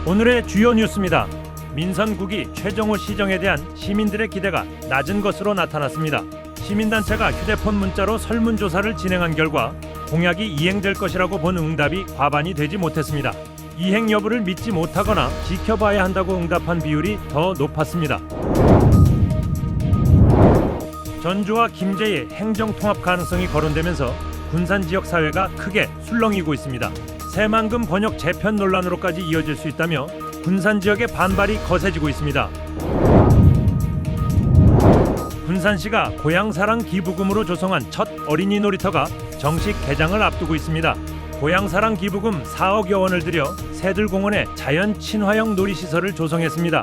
오늘의 주요 뉴스입니다. 민선국이 최정호 시정에 대한 시민들의 기대가 낮은 것으로 나타났습니다. 시민단체가 휴대폰 문자로 설문조사를 진행한 결과 공약이 이행될 것이라고 본 응답이 과반이 되지 못했습니다. 이행 여부를 믿지 못하거나 지켜봐야 한다고 응답한 비율이 더 높았습니다. 전주와 김제의 행정통합 가능성이 거론되면서 군산 지역 사회가 크게 술렁이고 있습니다. 새만금 권역 재편 논란으로까지 이어질 수 있다며 군산 지역의 반발이 거세지고 있습니다. 군산시가 고향사랑 기부금으로 조성한 첫 어린이 놀이터가 정식 개장을 앞두고 있습니다. 고향사랑 기부금 4억여 원을 들여 새들공원에 자연 친화형 놀이시설을 조성했습니다.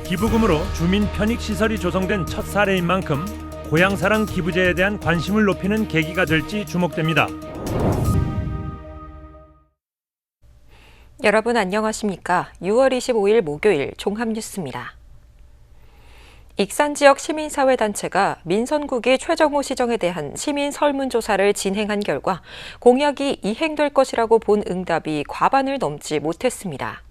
기부금으로 주민 편익시설이 조성된 첫 사례인 만큼 고향사랑 기부제에 대한 관심을 높이는 계기가 될지 주목됩니다. 여러분 안녕하십니까? 6월 25일 목요일 종합뉴스입니다. 익산 지역 시민사회단체가 민선국이 최정호 시정에 대한 시민 설문조사를 진행한 결과 공약이 이행될 것이라고 본 응답이 과반을 넘지 못했습니다.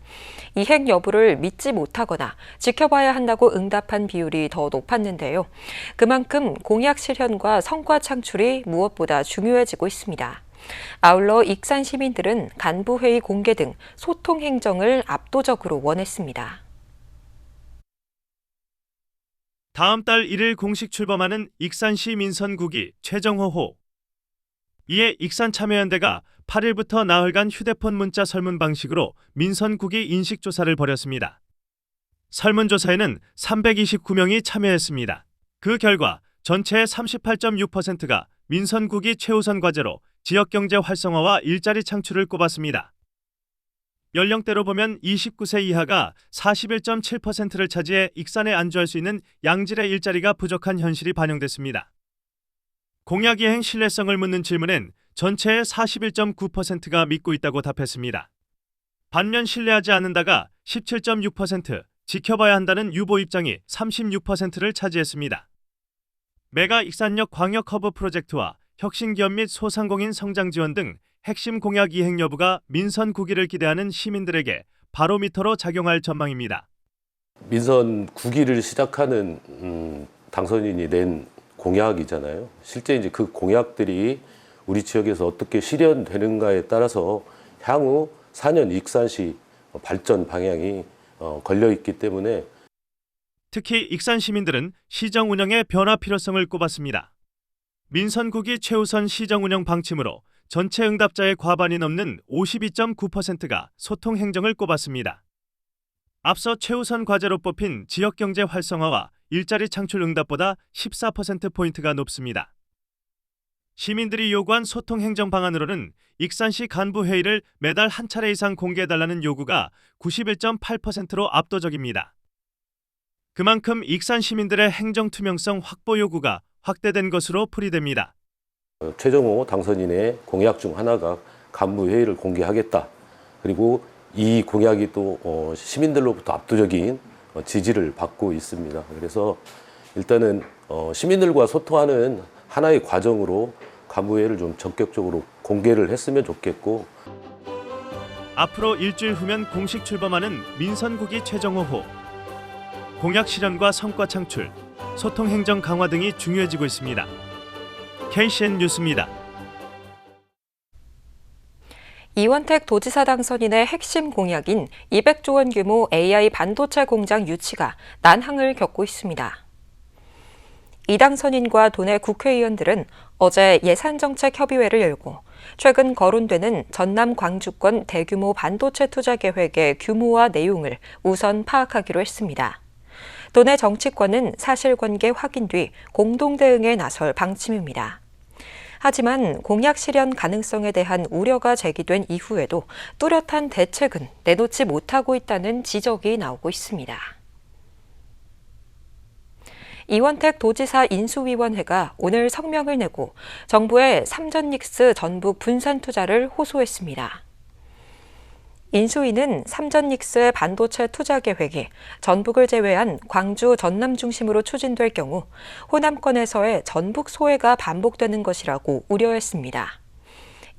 이행 여부를 믿지 못하거나 지켜봐야 한다고 응답한 비율이 더 높았는데요. 그만큼 공약 실현과 성과 창출이 무엇보다 중요해지고 있습니다. 아울러 익산 시민들은 간부회의 공개 등 소통 행정을 압도적으로 원했습니다. 다음 달 1일 공식 출범하는 익산시 민선국이 최정호호. 이에 익산참여연대가 8일부터 나흘간 휴대폰 문자 설문 방식으로 민선국이 인식조사를 벌였습니다. 설문조사에는 329명이 참여했습니다. 그 결과 전체의 38.6%가 민선국이 최우선 과제로 지역경제 활성화와 일자리 창출을 꼽았습니다. 연령대로 보면 29세 이하가 41.7%를 차지해 익산에 안주할 수 있는 양질의 일자리가 부족한 현실이 반영됐습니다. 공약 이행 신뢰성을 묻는 질문엔 전체의 41.9%가 믿고 있다고 답했습니다. 반면 신뢰하지 않는다가 17.6%, 지켜봐야 한다는 유보 입장이 36%를 차지했습니다. 메가 익산역 광역 허브 프로젝트와 혁신기업 및 소상공인 성장 지원 등 핵심 공약 이행 여부가 민선국의를 기대하는 시민들에게 바로미터로 작용할 전망입니다. 민선국의를 시작하는 당선인이 낸 공약이잖아요. 실제 이제 그 공약들이 우리 지역에서 어떻게 실현되는가에 따라서 향후 4년 익산시 발전 방향이 걸려 있기 때문에 특히 익산 시민들은 시정 운영의 변화 필요성을 꼽았습니다. 민선국이 최우선 시정 운영 방침으로 전체 응답자의 과반이 넘는 52.9%가 소통 행정을 꼽았습니다. 앞서 최우선 과제로 뽑힌 지역경제 활성화와 일자리 창출 응답보다 14%포인트가 높습니다. 시민들이 요구한 소통 행정 방안으로는 익산시 간부회의를 매달 한 차례 이상 공개해달라는 요구가 91.8%로 압도적입니다. 그만큼 익산 시민들의 행정 투명성 확보 요구가 확대된 것으로 풀이됩니다. 최정호 당선인의 공약 중 하나가 간부회의를 공개하겠다. 그리고 이 공약이 또 시민들로부터 압도적인 지지를 받고 있습니다. 그래서 일단은 시민들과 소통하는 하나의 과정으로 간부회의를 좀 적극적으로 공개를 했으면 좋겠고, 앞으로 일주일 후면 공식 출범하는 민선국의 최정호호. 공약 실현과 성과 창출, 소통 행정 강화 등이 중요해지고 있습니다. KCN 뉴스입니다. 이원택 도지사 당선인의 핵심 공약인 200조 원 규모 AI 반도체 공장 유치가 난항을 겪고 있습니다. 이 당선인과 도내 국회의원들은 어제 예산정책협의회를 열고 최근 거론되는 전남 광주권 대규모 반도체 투자 계획의 규모와 내용을 우선 파악하기로 했습니다. 도내 정치권은 사실관계 확인 뒤 공동 대응에 나설 방침입니다. 하지만 공약 실현 가능성에 대한 우려가 제기된 이후에도 뚜렷한 대책은 내놓지 못하고 있다는 지적이 나오고 있습니다. 이원택 도지사 인수위원회가 오늘 성명을 내고 정부의 삼전닉스 전북 분산 투자를 호소했습니다. 인수위는 삼전닉스의 반도체 투자 계획이 전북을 제외한 광주, 전남 중심으로 추진될 경우 호남권에서의 전북 소외가 반복되는 것이라고 우려했습니다.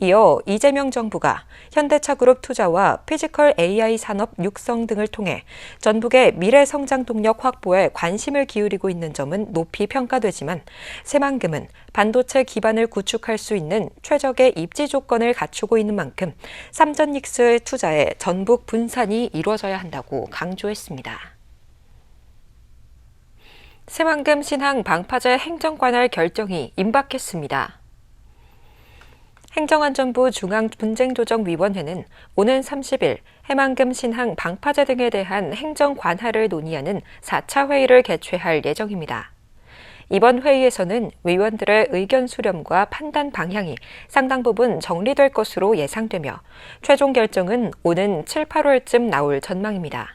이어 이재명 정부가 현대차그룹 투자와 피지컬 AI 산업 육성 등을 통해 전북의 미래 성장 동력 확보에 관심을 기울이고 있는 점은 높이 평가되지만 새만금은 반도체 기반을 구축할 수 있는 최적의 입지 조건을 갖추고 있는 만큼 삼전닉스의 투자에 전북 분산이 이루어져야 한다고 강조했습니다. 새만금 신항 방파제 행정관할 결정이 임박했습니다. 행정안전부 중앙분쟁조정위원회는 오는 30일 해만금 신항 방파제 등에 대한 행정 관할을 논의하는 4차 회의를 개최할 예정입니다. 이번 회의에서는 위원들의 의견 수렴과 판단 방향이 상당 부분 정리될 것으로 예상되며 최종 결정은 오는 7, 8월쯤 나올 전망입니다.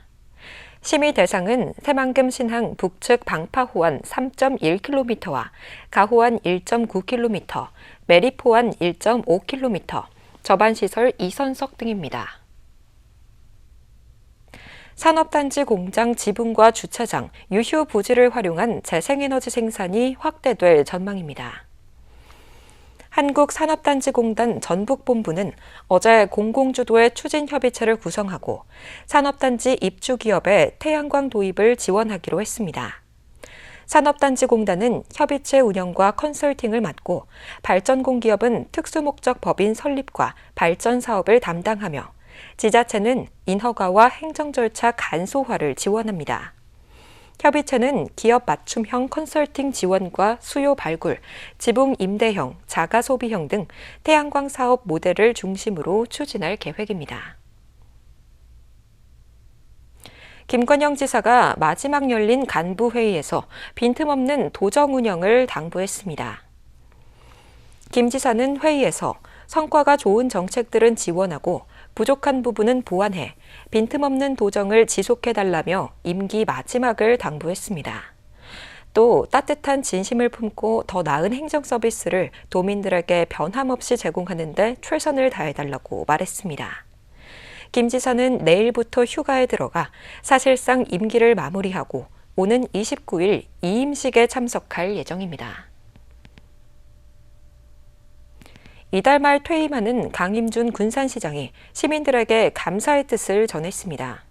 심의 대상은 새만금 신항 북측 방파호안 3.1km와 가호안 1.9km, 매리포안 1.5km, 접안시설 2선석 등입니다. 산업단지 공장 지붕과 주차장, 유휴 부지를 활용한 재생에너지 생산이 확대될 전망입니다. 한국산업단지공단 전북본부는 어제 공공주도의 추진협의체를 구성하고 산업단지 입주기업의 태양광 도입을 지원하기로 했습니다. 산업단지공단은 협의체 운영과 컨설팅을 맡고 발전공기업은 특수목적 법인 설립과 발전 사업을 담당하며 지자체는 인허가와 행정 절차 간소화를 지원합니다. 협의체는 기업 맞춤형 컨설팅 지원과 수요 발굴, 지붕 임대형, 자가소비형 등 태양광 사업 모델을 중심으로 추진할 계획입니다. 김건영 지사가 마지막 열린 간부회의에서 빈틈없는 도정 운영을 당부했습니다. 김 지사는 회의에서 성과가 좋은 정책들은 지원하고 부족한 부분은 보완해 빈틈없는 도정을 지속해달라며 임기 마지막을 당부했습니다. 또 따뜻한 진심을 품고 더 나은 행정 서비스를 도민들에게 변함없이 제공하는 데 최선을 다해달라고 말했습니다. 김 지사는 내일부터 휴가에 들어가 사실상 임기를 마무리하고 오는 29일 이임식에 참석할 예정입니다. 이달 말 퇴임하는 강임준 군산시장이 시민들에게 감사의 뜻을 전했습니다.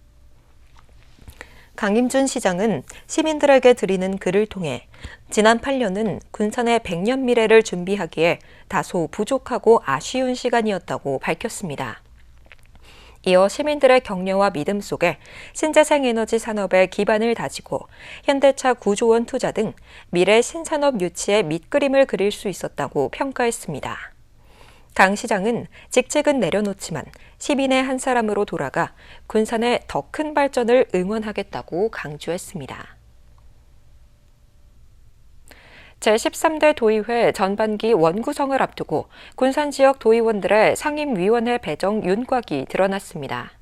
강임준 시장은 시민들에게 드리는 글을 통해 지난 8년은 군산의 100년 미래를 준비하기에 다소 부족하고 아쉬운 시간이었다고 밝혔습니다. 이어 시민들의 격려와 믿음 속에 신재생 에너지 산업의 기반을 다지고 현대차 9조 원 투자 등 미래 신산업 유치의 밑그림을 그릴 수 있었다고 평가했습니다. 강 시장은 직책은 내려놓지만 시민의 한 사람으로 돌아가 군산의 더 큰 발전을 응원하겠다고 강조했습니다. 제13대 도의회 전반기 원구성을 앞두고 군산 지역 도의원들의 상임위원회 배정 윤곽이 드러났습니다.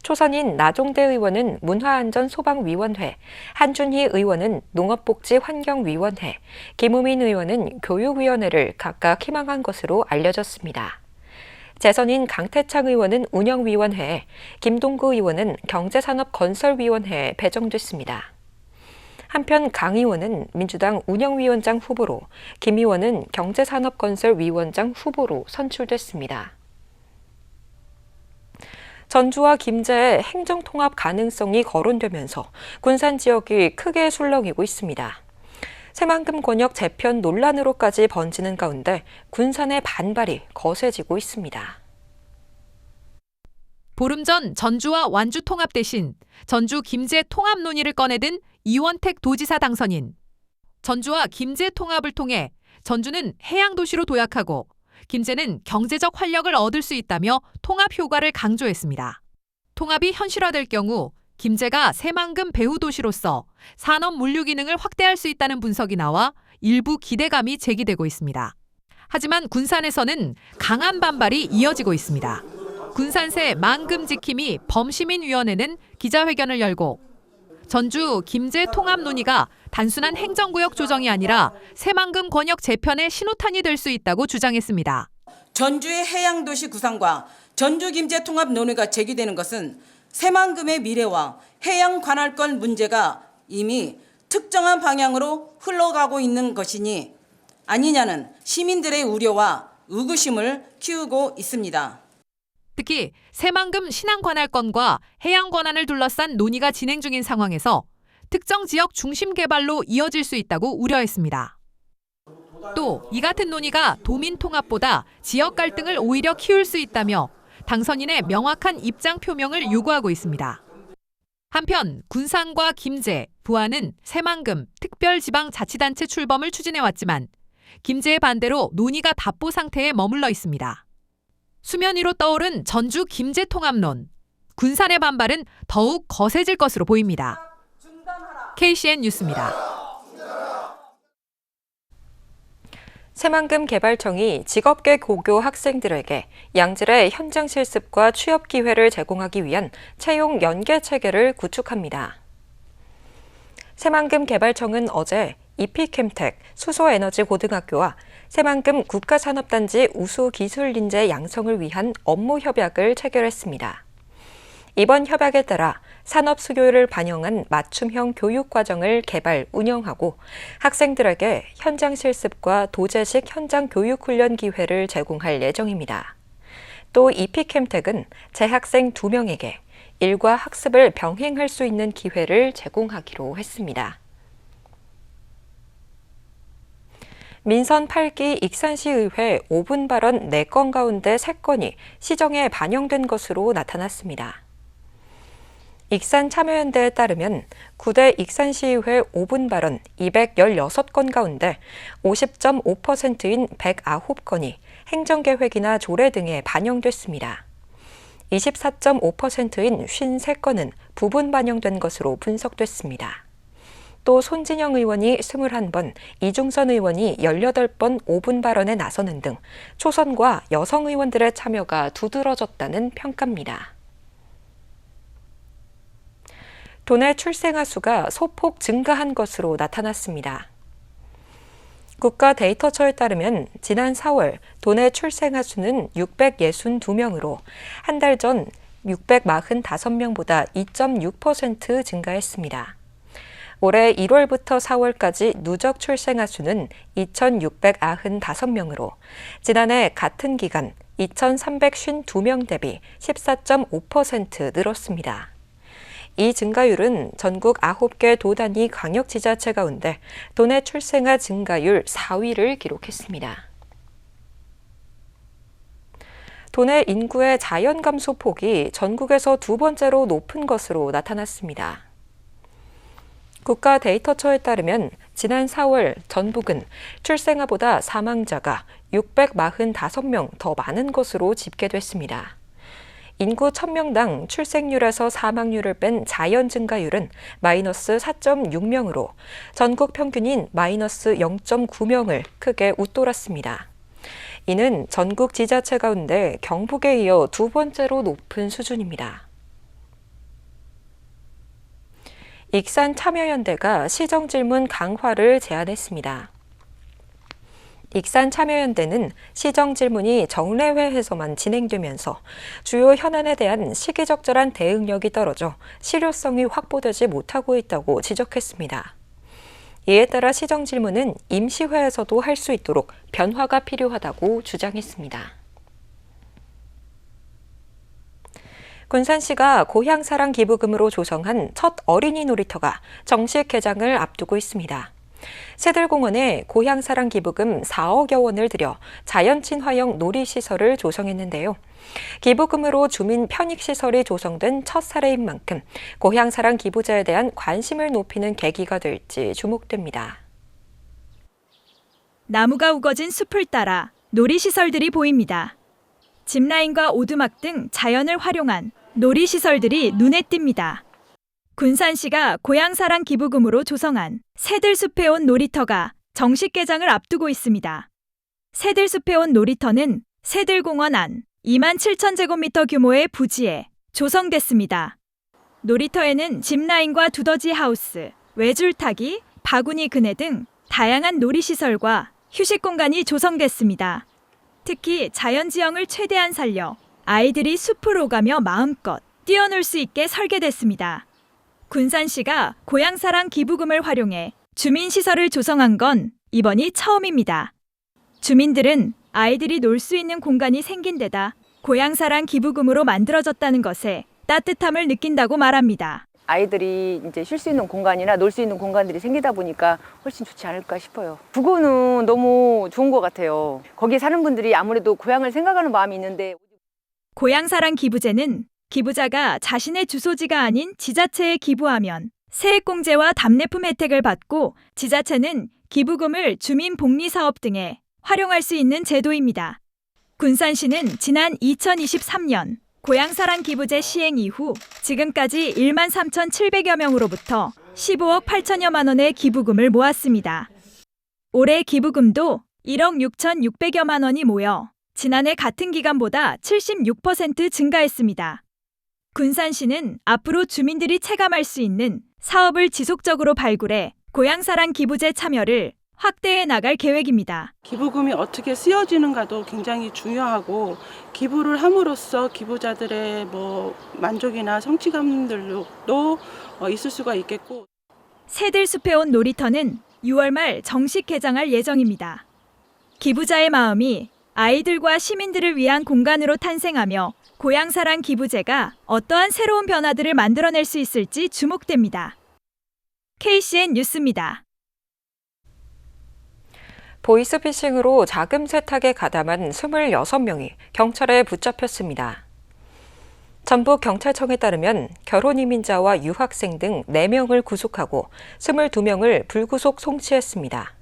초선인 나종대 의원은 문화안전소방위원회, 한준희 의원은 농업복지환경위원회, 김우민 의원은 교육위원회를 각각 희망한 것으로 알려졌습니다. 재선인 강태창 의원은 운영위원회에, 김동구 의원은 경제산업건설위원회에 배정됐습니다. 한편 강 의원은 민주당 운영위원장 후보로, 김 의원은 경제산업건설위원장 후보로 선출됐습니다. 전주와 김제의 행정통합 가능성이 거론되면서 군산 지역이 크게 술렁이고 있습니다. 새만금 권역 재편 논란으로까지 번지는 가운데 군산의 반발이 거세지고 있습니다. 보름 전 전주와 완주 통합 대신 전주 김제 통합 논의를 꺼내든 이원택 도지사 당선인. 전주와 김제 통합을 통해 전주는 해양도시로 도약하고 김제는 경제적 활력을 얻을 수 있다며 통합 효과를 강조했습니다. 통합이 현실화될 경우 김제가 새만금 배후 도시로서 산업 물류 기능을 확대할 수 있다는 분석이 나와 일부 기대감이 제기되고 있습니다. 하지만 군산에서는 강한 반발이 이어지고 있습니다. 군산세 만금 지킴이 범시민위원회는 기자회견을 열고 전주 김제 통합 논의가 단순한 행정구역 조정이 아니라 새만금 권역 재편의 신호탄이 될 수 있다고 주장했습니다. 전주의 해양도시 구상과 전주 김제 통합 논의가 제기되는 것은 새만금의 미래와 해양 관할권 문제가 이미 특정한 방향으로 흘러가고 있는 것이니 아니냐는 시민들의 우려와 의구심을 키우고 있습니다. 특히 새만금 신안관할권과 해양권한을 둘러싼 논의가 진행 중인 상황에서 특정 지역 중심 개발로 이어질 수 있다고 우려했습니다. 또 이 같은 논의가 도민 통합보다 지역 갈등을 오히려 키울 수 있다며 당선인의 명확한 입장 표명을 요구하고 있습니다. 한편 군산과 김제, 부안은 새만금 특별지방자치단체 출범을 추진해왔지만 김제의 반대로 논의가 답보 상태에 머물러 있습니다. 수면 위로 떠오른 전주 김제 통합론. 군산의 반발은 더욱 거세질 것으로 보입니다. KCN 뉴스입니다. 새만금 개발청이 직업계 고교 학생들에게 양질의 현장 실습과 취업 기회를 제공하기 위한 채용 연계 체계를 구축합니다. 새만금 개발청은 어제 이피캠텍 수소에너지고등학교와 새만금 국가산업단지 우수기술인재 양성을 위한 업무 협약을 체결했습니다. 이번 협약에 따라 산업 수요를 반영한 맞춤형 교육 과정을 개발, 운영하고 학생들에게 현장 실습과 도제식 현장 교육 훈련 기회를 제공할 예정입니다. 또 이피캠텍은 재학생 2명에게 일과 학습을 병행할 수 있는 기회를 제공하기로 했습니다. 민선 8기 익산시의회 5분 발언 4건 가운데 3건이 시정에 반영된 것으로 나타났습니다. 익산 참여연대에 따르면 9대 익산시의회 5분 발언 216건 가운데 50.5%인 109건이 행정계획이나 조례 등에 반영됐습니다. 24.5%인 53건은 부분 반영된 것으로 분석됐습니다. 또 손진영 의원이 21번, 이중선 의원이 18번 5분 발언에 나서는 등 초선과 여성 의원들의 참여가 두드러졌다는 평가입니다. 도내 출생아 수가 소폭 증가한 것으로 나타났습니다. 국가데이터처에 따르면 지난 4월 도내 출생아 수는 662명으로 한 달 전 645명보다 2.6% 증가했습니다. 올해 1월부터 4월까지 누적 출생아 수는 2,695명으로 지난해 같은 기간 2,352명 대비 14.5% 늘었습니다. 이 증가율은 전국 9개 도단위 광역지자체 가운데 도내 출생아 증가율 4위를 기록했습니다. 도내 인구의 자연 감소 폭이 전국에서 2번째로 높은 것으로 나타났습니다. 국가데이터처에 따르면 지난 4월 전북은 출생아보다 사망자가 645명 더 많은 것으로 집계됐습니다. 인구 1000명당 출생률에서 사망률을 뺀 자연 증가율은 마이너스 4.6명으로 전국 평균인 마이너스 0.9명을 크게 웃돌았습니다. 이는 전국 지자체 가운데 경북에 이어 2번째로 높은 수준입니다. 익산 참여연대가 시정질문 강화를 제안했습니다. 익산 참여연대는 시정질문이 정례회에서만 진행되면서 주요 현안에 대한 시기적절한 대응력이 떨어져 실효성이 확보되지 못하고 있다고 지적했습니다. 이에 따라 시정질문은 임시회에서도 할 수 있도록 변화가 필요하다고 주장했습니다. 군산시가 고향사랑 기부금으로 조성한 첫 어린이 놀이터가 정식 개장을 앞두고 있습니다. 새들공원에 고향사랑 기부금 4억여 원을 들여 자연친화형 놀이시설을 조성했는데요. 기부금으로 주민 편익시설이 조성된 첫 사례인 만큼 고향사랑 기부자에 대한 관심을 높이는 계기가 될지 주목됩니다. 나무가 우거진 숲을 따라 놀이시설들이 보입니다. 짚라인과 오두막 등 자연을 활용한 놀이시설들이 눈에 띕니다. 군산시가 고향사랑 기부금으로 조성한 새들숲에 온 놀이터가 정식 개장을 앞두고 있습니다. 새들숲에 온 놀이터는 새들공원 안 27,000제곱미터 규모의 부지에 조성됐습니다. 놀이터에는 짚라인과 두더지 하우스, 외줄타기, 바구니 그네 등 다양한 놀이시설과 휴식 공간이 조성됐습니다. 특히 자연지형을 최대한 살려 아이들이 숲을 오가며 마음껏 뛰어놀 수 있게 설계됐습니다. 군산시가 고향사랑 기부금을 활용해 주민시설을 조성한 건 이번이 처음입니다. 주민들은 아이들이 놀 수 있는 공간이 생긴 데다 고향사랑 기부금으로 만들어졌다는 것에 따뜻함을 느낀다고 말합니다. 아이들이 이제 쉴 수 있는 공간이나 놀 수 있는 공간들이 생기다 보니까 훨씬 좋지 않을까 싶어요. 부고는 너무 좋은 것 같아요. 거기 사는 분들이 아무래도 고향을 생각하는 마음이 있는데 고향사랑 기부제는 기부자가 자신의 주소지가 아닌 지자체에 기부하면 세액공제와 답례품 혜택을 받고 지자체는 기부금을 주민복리사업 등에 활용할 수 있는 제도입니다. 군산시는 지난 2023년 고향사랑 기부제 시행 이후 지금까지 1만 3,700여 명으로부터 15억 8천여만 원의 기부금을 모았습니다. 올해 기부금도 1억 6,600여만 원이 모여 지난해 같은 기간보다 76% 증가했습니다. 군산시는 앞으로 주민들이 체감할 수 있는 사업을 지속적으로 발굴해 고향사랑 기부제 참여를 확대해 나갈 계획입니다. 기부금이 어떻게 쓰여지는가도 굉장히 중요하고 기부를 함으로써 기부자들의 만족이나 성취감들도 있을 수가 있겠고 새들 숲에 온 놀이터는 6월 말 정식 개장할 예정입니다. 기부자의 마음이 아이들과 시민들을 위한 공간으로 탄생하며 고향사랑 기부제가 어떠한 새로운 변화들을 만들어낼 수 있을지 주목됩니다. KCN 뉴스입니다. 보이스피싱으로 자금 세탁에 가담한 26명이 경찰에 붙잡혔습니다. 전북경찰청에 따르면 결혼 이민자와 유학생 등 4명을 구속하고 22명을 불구속 송치했습니다.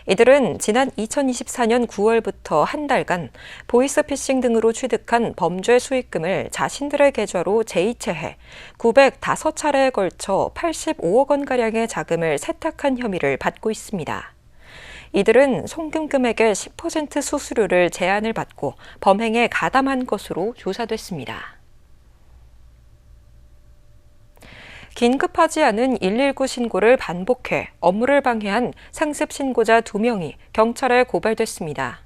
이들은 지난 2024년 9월부터 한 달간 보이스피싱 등으로 취득한 범죄 수익금을 자신들의 계좌로 재이체해 905차례에 걸쳐 85억 원가량의 자금을 세탁한 혐의를 받고 있습니다. 이들은 송금 금액의 10% 수수료를 제한을 받고 범행에 가담한 것으로 조사됐습니다. 긴급하지 않은 119 신고를 반복해 업무를 방해한 상습 신고자 2명이 경찰에 고발됐습니다.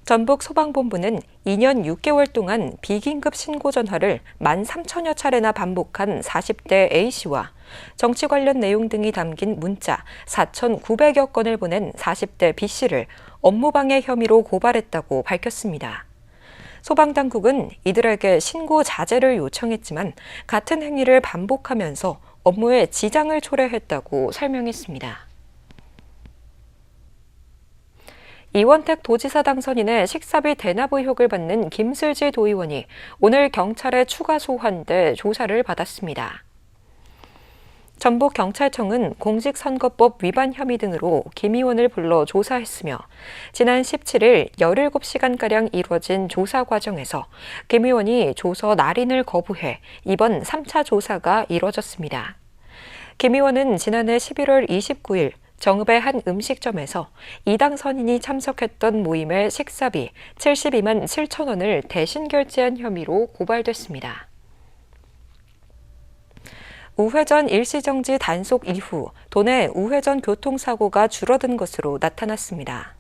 전북소방본부는 2년 6개월 동안 비긴급 신고 전화를 13,000여 차례나 반복한 40대 A씨와 정치 관련 내용 등이 담긴 문자 4,900여 건을 보낸 40대 B씨를 업무방해 혐의로 고발했다고 밝혔습니다. 소방당국은 이들에게 신고 자제를 요청했지만 같은 행위를 반복하면서 업무에 지장을 초래했다고 설명했습니다. 이원택 도지사 당선인의 식사비 대납 의혹을 받는 김슬지 도의원이 오늘 경찰에 추가 소환돼 조사를 받았습니다. 전북경찰청은 공직선거법 위반 혐의 등으로 김 의원을 불러 조사했으며 지난 17일 17시간가량 이루어진 조사 과정에서 김 의원이 조서 날인을 거부해 이번 3차 조사가 이루어졌습니다. 김 의원은 지난해 11월 29일 정읍의 한 음식점에서 이 당선인이 참석했던 모임의 식사비 72만 7천 원을 대신 결제한 혐의로 고발됐습니다. 우회전 일시정지 단속 이후 도내 우회전 교통사고가 줄어든 것으로 나타났습니다.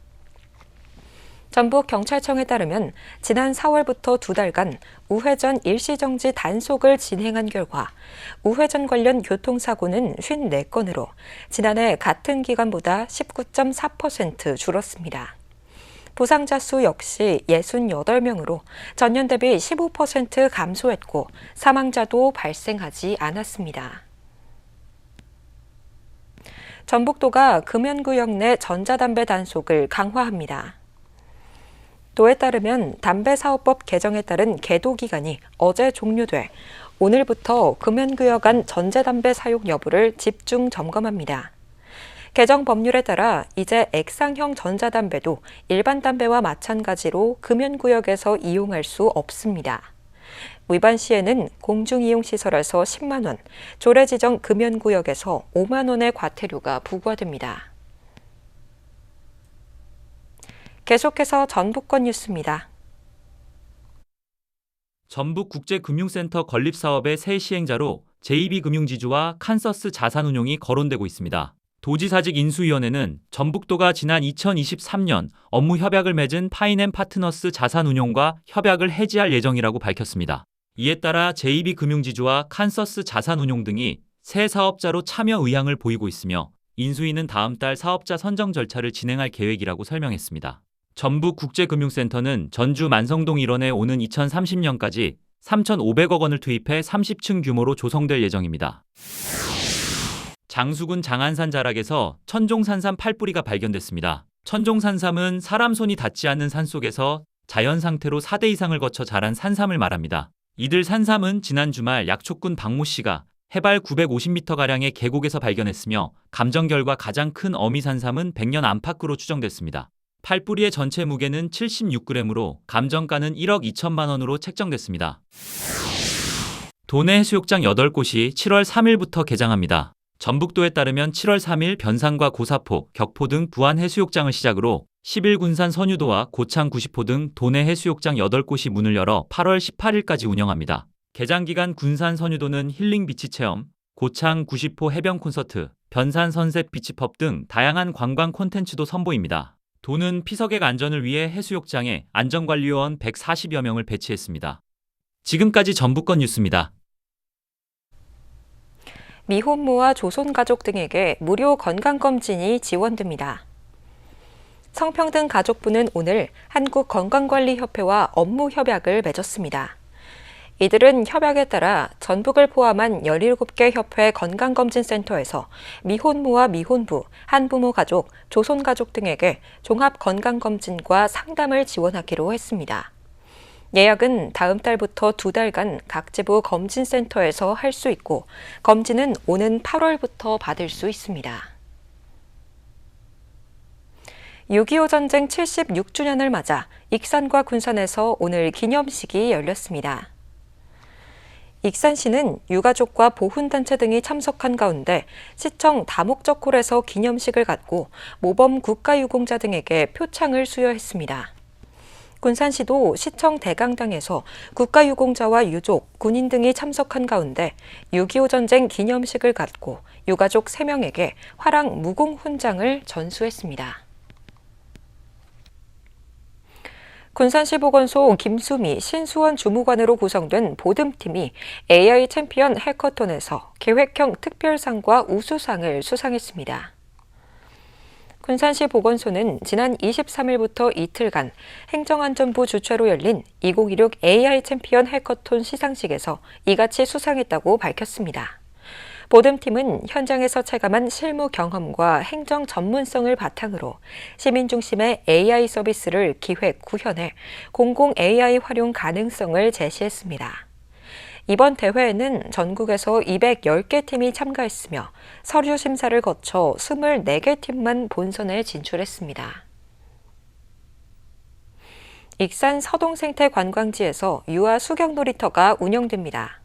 전북경찰청에 따르면 지난 4월부터 2달간 우회전 일시정지 단속을 진행한 결과 우회전 관련 교통사고는 54건으로 지난해 같은 기간보다 19.4% 줄었습니다. 부상자 수 역시 68명으로 전년 대비 15% 감소했고 사망자도 발생하지 않았습니다. 전북도가 금연구역 내 전자담배 단속을 강화합니다. 도에 따르면 담배사업법 개정에 따른 계도 기간이 어제 종료돼 오늘부터 금연구역 안 전자담배 사용 여부를 집중 점검합니다. 개정 법률에 따라 이제 액상형 전자담배도 일반 담배와 마찬가지로 금연구역에서 이용할 수 없습니다. 위반 시에는 공중이용시설에서 10만 원, 조례지정 금연구역에서 5만 원의 과태료가 부과됩니다. 계속해서 전북권 뉴스입니다. 전북국제금융센터 건립사업의 새 시행자로 JB금융지주와 칸서스 자산운용이 거론되고 있습니다. 도지사직 인수위원회는 전북도가 지난 2023년 업무 협약을 맺은 파이낸파트너스 자산운용과 협약을 해지할 예정이라고 밝혔습니다. 이에 따라 JB금융지주와 칸서스 자산운용 등이 새 사업자로 참여 의향을 보이고 있으며 인수위는 다음 달 사업자 선정 절차를 진행할 계획이라고 설명했습니다. 전북국제금융센터는 전주 만성동 일원에 오는 2030년까지 3,500억 원을 투입해 30층 규모로 조성될 예정입니다. 장수군 장안산 자락에서 천종산삼 8뿌리가 발견됐습니다. 천종산삼은 사람 손이 닿지 않는 산속에서 자연 상태로 4대 이상을 거쳐 자란 산삼을 말합니다. 이들 산삼은 지난 주말 약초군 박모 씨가 해발 950m가량의 계곡에서 발견했으며 감정 결과 가장 큰 어미 산삼은 100년 안팎으로 추정됐습니다. 8뿌리의 전체 무게는 76g으로 감정가는 1억 2천만 원으로 책정됐습니다. 도내 해수욕장 8곳이 7월 3일부터 개장합니다. 전북도에 따르면 7월 3일 변산과 고사포, 격포 등 부안 해수욕장을 시작으로 10일 군산 선유도와 고창 90호 등 도내 해수욕장 8곳이 문을 열어 8월 18일까지 운영합니다. 개장 기간 군산 선유도는 힐링 비치 체험, 고창 90호 해변 콘서트, 변산 선셋 비치펍 등 다양한 관광 콘텐츠도 선보입니다. 도는 피서객 안전을 위해 해수욕장에 안전관리요원 140여 명을 배치했습니다. 지금까지 전북권 뉴스입니다. 미혼모와 조손가족 등에게 무료 건강검진이 지원됩니다. 성평등가족부는 오늘 한국건강관리협회와 업무 협약을 맺었습니다. 이들은 협약에 따라 전북을 포함한 17개 협회 건강검진센터에서 미혼모와 미혼부, 한부모 가족, 조손가족 등에게 종합건강검진과 상담을 지원하기로 했습니다. 예약은 다음 달부터 2달간 각 지부 검진센터에서 할 수 있고 검진은 오는 8월부터 받을 수 있습니다. 6.25 전쟁 76주년을 맞아 익산과 군산에서 오늘 기념식이 열렸습니다. 익산시는 유가족과 보훈단체 등이 참석한 가운데 시청 다목적홀에서 기념식을 갖고 모범 국가유공자 등에게 표창을 수여했습니다. 군산시도 시청 대강당에서 국가유공자와 유족, 군인 등이 참석한 가운데 6.25 전쟁 기념식을 갖고 유가족 3명에게 화랑 무공훈장을 전수했습니다. 군산시 보건소 김수미 신수원 주무관으로 구성된 보듬팀이 AI 챔피언 해커톤에서 계획형 특별상과 우수상을 수상했습니다. 군산시 보건소는 지난 23일부터 이틀간 행정안전부 주최로 열린 2016 AI 챔피언 해커톤 시상식에서 이같이 수상했다고 밝혔습니다. 보듬팀은 현장에서 체감한 실무 경험과 행정 전문성을 바탕으로 시민 중심의 AI 서비스를 기획, 구현해 공공 AI 활용 가능성을 제시했습니다. 이번 대회에는 전국에서 210개 팀이 참가했으며 서류 심사를 거쳐 24개 팀만 본선에 진출했습니다. 익산 서동생태관광지에서 유아 수경놀이터가 운영됩니다.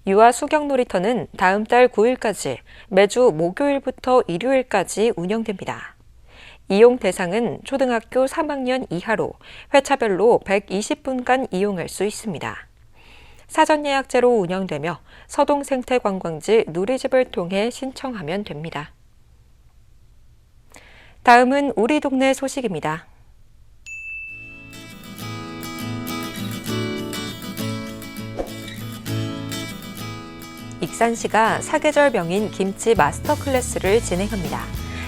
유아 수경놀이터는 다음 달 9일까지 매주 목요일부터 일요일까지 운영됩니다. 이용 대상은 초등학교 3학년 이하로 회차별로 120분간 이용할 수 있습니다. 사전 예약제로 운영되며 서동생태관광지 누리집을 통해 신청하면 됩니다. 다음은 우리 동네 소식입니다. 익산시가 사계절 명인 김치 마스터 클래스를 진행합니다.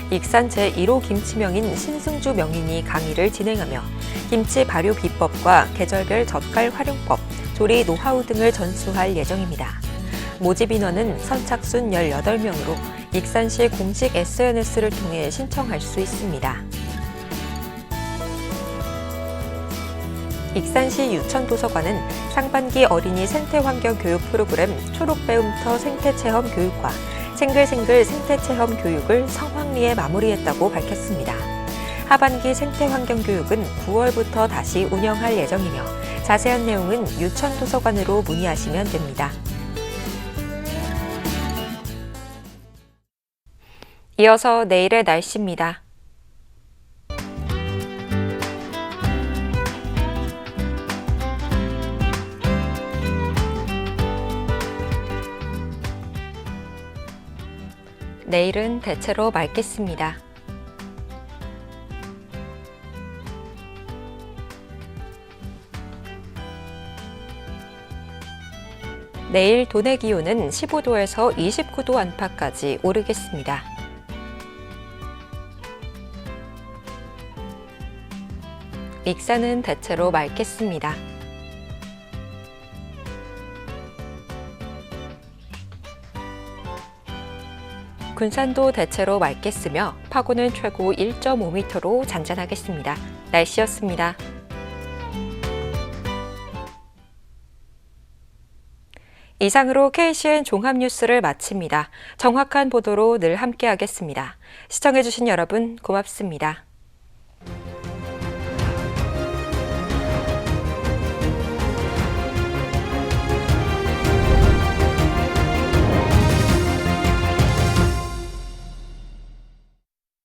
익산 제1호 김치명인 신승주 명인이 강의를 진행하며 김치 발효 비법과 계절별 젓갈 활용법, 조리 노하우 등을 전수할 예정입니다. 모집 인원은 선착순 18명으로 익산시 공식 SNS를 통해 신청할 수 있습니다. 익산시 유천도서관은 상반기 어린이 생태환경 교육 프로그램 초록배움터 생태체험 교육과 생글생글 생태체험 교육을 성황리에 마무리했다고 밝혔습니다. 하반기 생태환경 교육은 9월부터 다시 운영할 예정이며 자세한 내용은 유천도서관으로 문의하시면 됩니다. 이어서 내일의 날씨입니다. 내일은 대체로 맑겠습니다. 내일 도내 기온은 15도에서 29도 안팎까지 오르겠습니다. 익산은 대체로 맑겠습니다. 군산도 대체로 맑겠으며 파고는 최고 1.5m로 잔잔하겠습니다. 날씨였습니다. 이상으로 KCN 종합뉴스를 마칩니다. 정확한 보도로 늘 함께하겠습니다. 시청해주신 여러분 고맙습니다.